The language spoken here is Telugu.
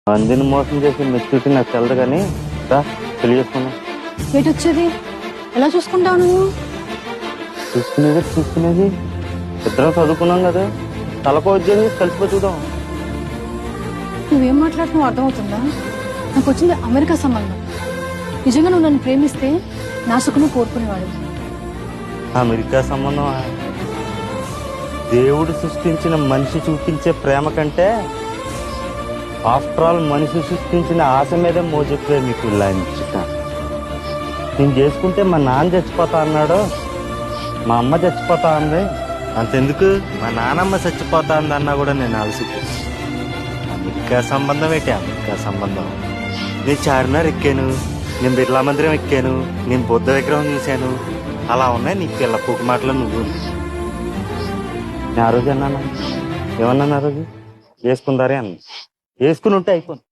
మందిని మోసం చేసి మెచ్యూరిటీ నాకు తెలదు కానీ రా పెళ్లి చేసుకున్నా. ఎటు వచ్చేది? ఎలా చూసుకుంటావు నువ్వు? చూసుకునేది ఇద్దరం చదువుకున్నాం కదా, తలకో ఉద్యోగం కలిసి బతుకుదాం. నువ్వేం మాట్లాడుతున్నావు అర్థమవుతుందా? నాకు వచ్చింది అమెరికా సంబంధం. నిజంగా నువ్వు నన్ను ప్రేమిస్తే నా సుఖను కోరుకునేవాడు. అమెరికా సంబంధం దేవుడు సృష్టించిన మనిషి చూపించే ప్రేమ కంటే ఆఫ్టర్ ఆల్ మనిషి సృష్టించిన ఆశ మీద మోజెక్కువే మీకు లంచుట. నేను చేసుకుంటే మా నాన్న చచ్చిపోతా అన్నాడు, మా అమ్మ చచ్చిపోతా అంది, అంతెందుకు మా నానమ్మ చచ్చిపోతా అందన్నా కూడా నేను అలసిపోయాను. అమెరికా సంబంధం ఏంటి? అమెరికా సంబంధం. నేను చార్మినార్ ఎక్కాను, నేను బిర్లా మందిరం ఎక్కాను, నేను బుద్ధ విగ్రహం చూశాను. అలా ఉన్నాయి నీ పిల్ల పూక మాటలు. నువ్వు నేను ఆ రోజు అన్నాను, ఏమన్నాను ఆ రోజు? వేసుకుందారే అన్న. వేసుకుని ఉంటే అయిపోయింది.